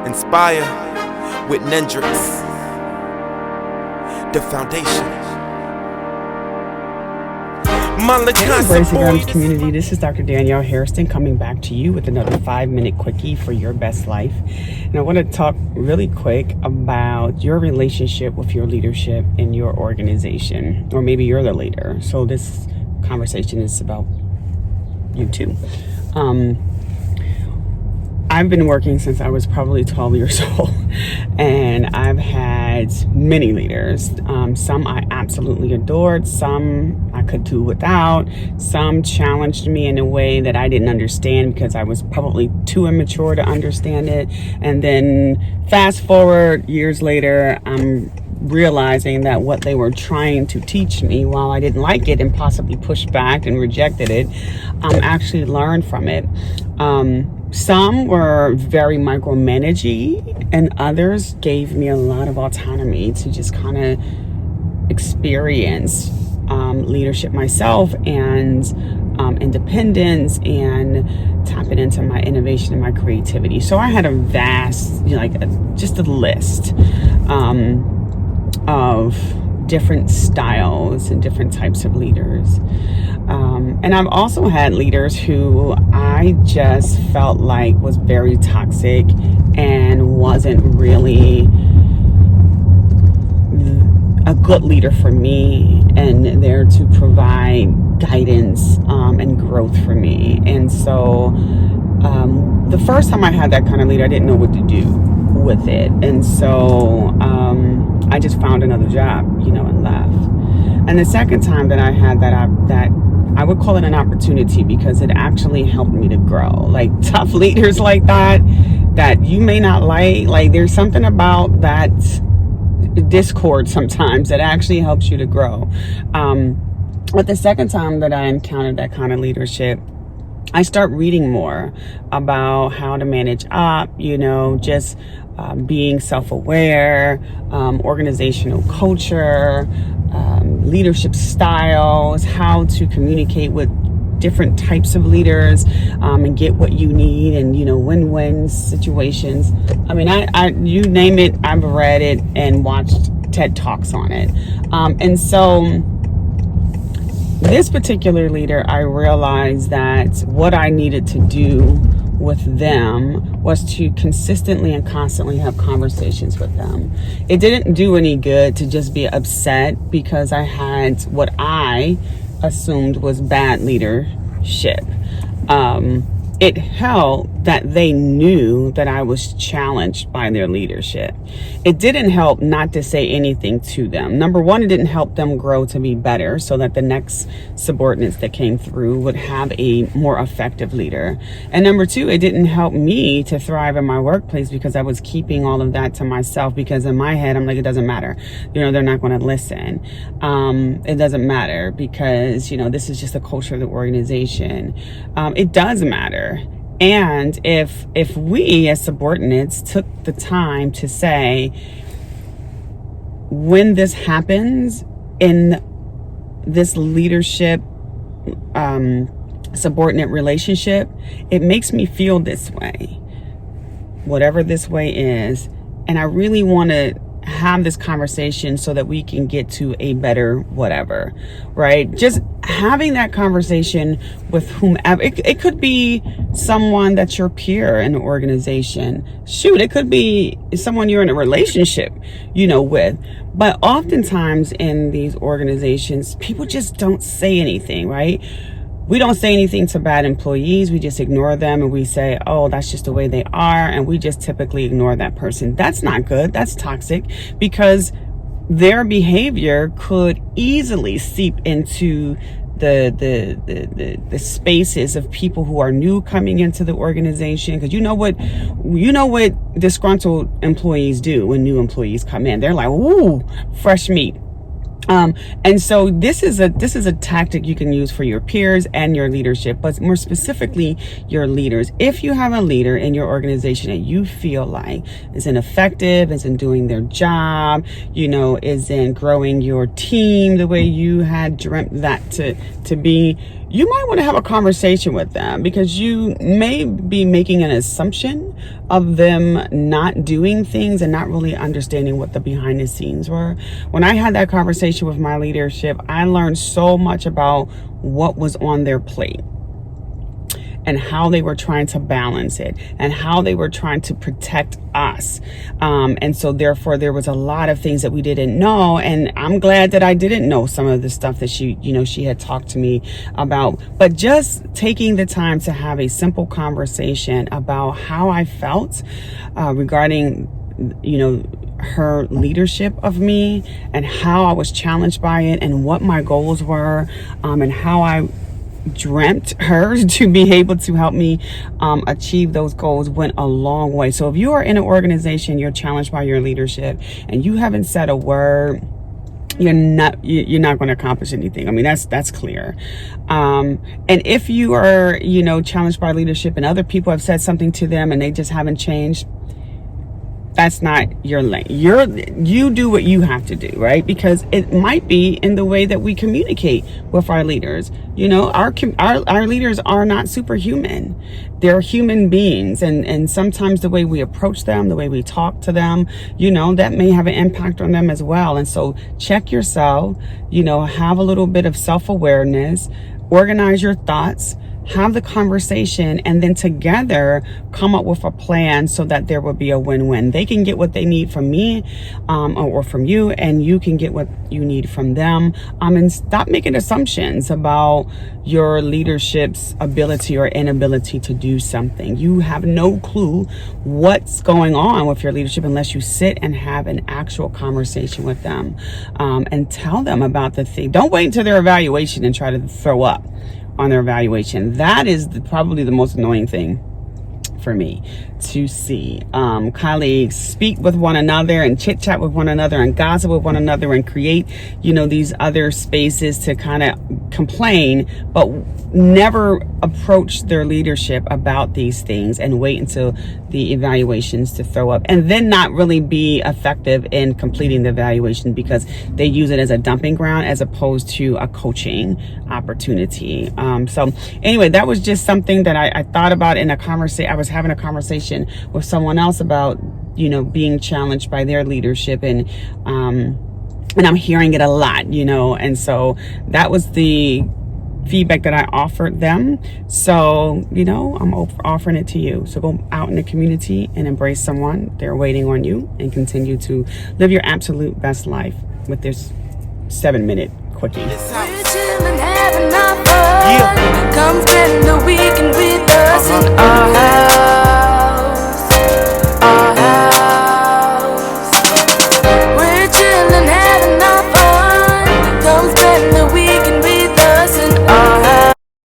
Inspire with Nendrix, the foundation. Hey, Embracing Gardens community, this is Dr. Danielle Harrison coming back to you with another 5-minute quickie for your best life. And I want to talk really quick about your relationship with your leadership in your organization, or maybe you're the leader. So this conversation is about you too. I've been working since I was probably 12 years old, and I've had many leaders. Some I absolutely adored, some I could do without, some challenged me in a way that I didn't understand because I was probably too immature to understand it. And then fast forward years later, I'm realizing that what they were trying to teach me, while I didn't like it and possibly pushed back and rejected it, actually learned from it. Some were very micromanagey, and others gave me a lot of autonomy to just kind of experience leadership myself and independence and tapping into my innovation and my creativity. So I had a vast, just a list of different styles and different types of leaders. And I've also had leaders who I just felt like was very toxic and wasn't really a good leader for me, and there to provide guidance and growth for me. And so the first time I had that kind of leader, I didn't know what to do with it. And so I just found another job, and left. And the second time that I had that I would call it an opportunity, because it actually helped me to grow. Like tough leaders like that you may not like there's something about that discord sometimes that actually helps you to grow. But the second time that I encountered that kind of leadership, I start reading more about how to manage up, just being self-aware, organizational culture, leadership styles, how to communicate with different types of leaders, and get what you need, and win-win situations. I mean, I you name it, I've read it and watched TED Talks on it. And so this particular leader, I realized that what I needed to do with them was to consistently and constantly have conversations with them. It didn't do any good to just be upset because I had what I assumed was bad leadership. It helped that they knew that I was challenged by their leadership. It didn't help not to say anything to them. Number one, it didn't help them grow to be better so that the next subordinates that came through would have a more effective leader. And number two, it didn't help me to thrive in my workplace because I was keeping all of that to myself, because in my head, I'm like, it doesn't matter. They're not going to listen. It doesn't matter because, this is just the culture of the organization. It does matter. And if we as subordinates took the time to say, when this happens in this leadership subordinate relationship, it makes me feel this way, whatever this way is, and I really want to have this conversation so that we can get to a better whatever, right? Just having that conversation with whomever. It could be someone that's your peer in the organization. Shoot, it could be someone you're in a relationship, with. But oftentimes in these organizations, people just don't say anything, right? We don't say anything to bad employees. We just ignore them and we say, oh, that's just the way they are. And we just typically ignore that person. That's not good. That's toxic, because their behavior could easily seep into the spaces of people who are new coming into the organization. Because you know what disgruntled employees do when new employees come in. They're like, ooh, fresh meat. And so this is a tactic you can use for your peers and your leadership, but more specifically your leaders. If you have a leader in your organization that you feel like is ineffective, isn't doing their job, isn't growing your team the way you had dreamt that to be, you might want to have a conversation with them, because you may be making an assumption of them not doing things and not really understanding what the behind the scenes were. When I had that conversation with my leadership, I learned so much about what was on their plate and how they were trying to balance it and how they were trying to protect us. And so therefore there was a lot of things that we didn't know. And I'm glad that I didn't know some of the stuff that she had talked to me about. But just taking the time to have a simple conversation about how I felt regarding, her leadership of me and how I was challenged by it and what my goals were, and how I dreamt her to be able to help me achieve those goals went a long way. So if you are in an organization, you're challenged by your leadership and you haven't said a word, you're not going to accomplish anything. I mean, that's clear. And if you are, challenged by leadership and other people have said something to them and they just haven't changed, that's not your lane. You do what you have to do, right? Because it might be in the way that we communicate with our leaders. Our leaders are not superhuman. They're human beings. And sometimes the way we approach them, the way we talk to them, that may have an impact on them as well. And so check yourself, have a little bit of self-awareness, organize your thoughts, have the conversation, and then together come up with a plan so that there will be a win-win. They can get what they need from me or from you, and you can get what you need from them. And stop making assumptions about your leadership's ability or inability to do something. You have no clue what's going on with your leadership unless you sit and have an actual conversation with them and tell them about the thing. Don't wait until their evaluation and try to throw up on their evaluation. That is probably the most annoying thing for me to see. Colleagues speak with one another and chit chat with one another and gossip with one another and create, these other spaces to kind of complain, but never approach their leadership about these things and wait until the evaluations to throw up, and then not really be effective in completing the evaluation because they use it as a dumping ground as opposed to a coaching opportunity. So anyway, that was just something that I thought about in a conversation. I was having a conversation with someone else about, being challenged by their leadership, and I'm hearing it a lot, and so that was the feedback that I offered them. So, I'm offering it to you. So go out in the community and embrace someone. They're waiting on you, and continue to live your absolute best life with this 7-minute quickie. Yeah. Come spend the weekend with us and